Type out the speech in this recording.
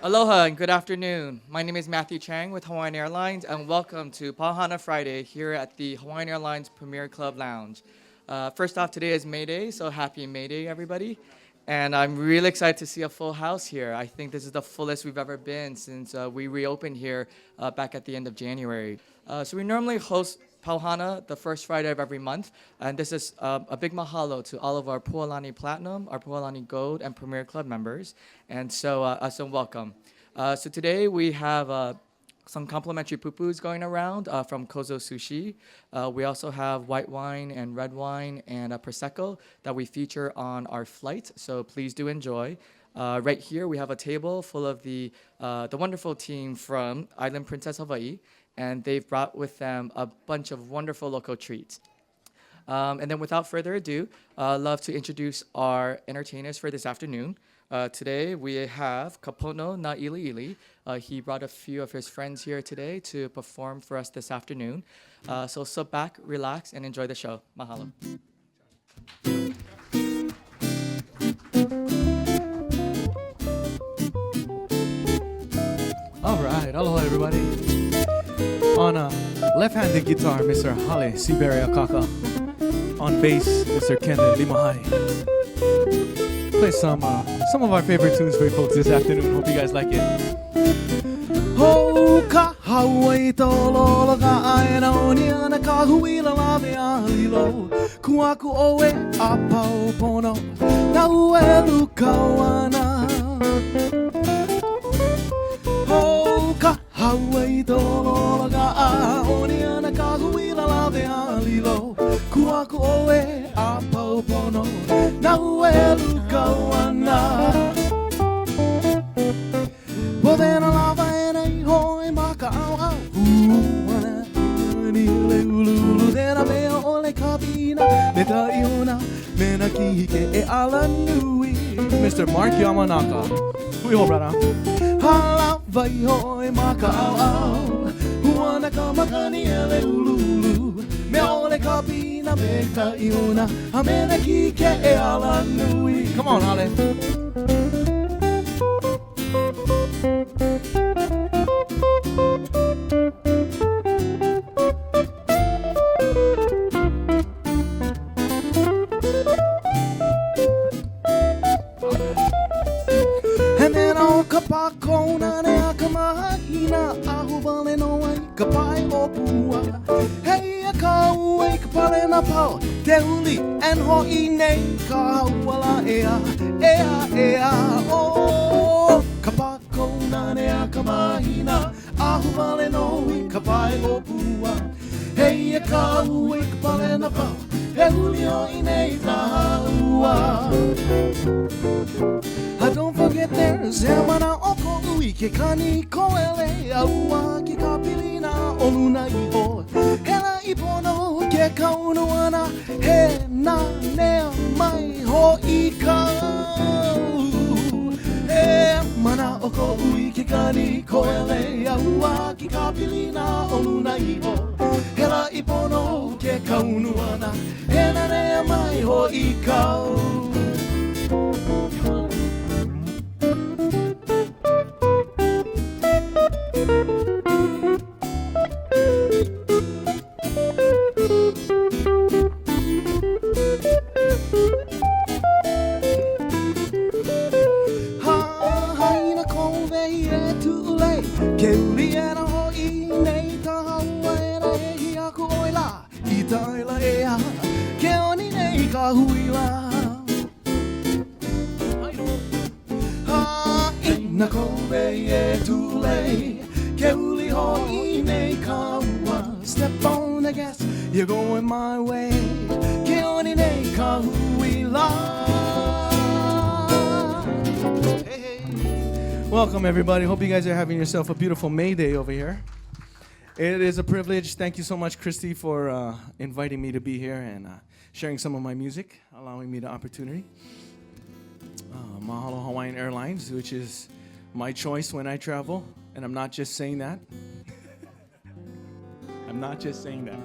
Aloha and good afternoon. My name is Matthew Chang with Hawaiian Airlines and welcome to Pau Hana Friday here at the Hawaiian Airlines Premier Club Lounge. First off, today is May Day, so happy May Day, everybody. And I'm really excited to see a full house here. I think this is the fullest we've ever been since we reopened here back at the end of January. So we normally host Pau Hana the first Friday of every month, and this is a big mahalo to all of our Pualani Platinum, our Pualani Gold, and Premier Club members, and so welcome. So today we have some complimentary pupus going around from Kozo Sushi. We also have white wine and red wine and a Prosecco that we feature on our flight, so please do enjoy. Right here we have a table full of the wonderful team from Island Princess Hawaii, and they've brought with them a bunch of wonderful local treats. And then without further ado, I'd love to introduce our entertainers for this afternoon. Today we have Kapono Nāʻiliʻili. He brought a few of his friends here today to perform for us this afternoon. So sit back, relax, and enjoy the show. Mahalo. All right, aloha everybody. On left-handed guitar, Mr. Hale Seabury-Akaka. On bass, Mr. Kenan Limahai. Play some of our favorite tunes for you folks this afternoon. Hope you guys like it. Ho ka Hawaii tololo ka aina oniana ka huila lave alilo. Kuaku oe a pau pono na uelu kawana. Ho ka Hawaii tololo ka oniana ka huila lave alilo. Kuaku oe a pau pono na uelu kawana. Well then I love and hoi maka au au wana ni le ululu then I me ole kabina neta iona mena kihike e ala nui. Mr. Mark Yamanaka. Hui ho brother. Hala vai hoi maka au au wana kamakani ele ululu me ole kabina meta iona mena kihike e ala nui. Come on, Hale. And then on Kapakona ne akamahina ahuvale no ai kapai opua. Hey akauai kapale na pau te uli and hoi nei ka hauala ea oh Kapakona ne akamahina ahuvale no ai kapai opua. Hey akauai kapale na pau te uli hoi nei ka haua. Don't forget there's Emana oko ui ke kani koele aua ki kapilina oluna iho. Hela ipono ke kaunuana he na nea mai ho I kau. Emana oko ui ke kani koele aua ki kapilina oluna iho. Hela ipono ke kaunuana he na nea mai ho I kau. Step on the gas, you're going my way. Welcome everybody. Hope you guys are having yourself a beautiful May Day over here. It is a privilege. Thank you so much, Christy, for inviting me to be here and sharing some of my music, allowing me the opportunity. Mahalo Hawaiian Airlines, which is my choice when I travel, and I'm not just saying that. I'm not just saying that.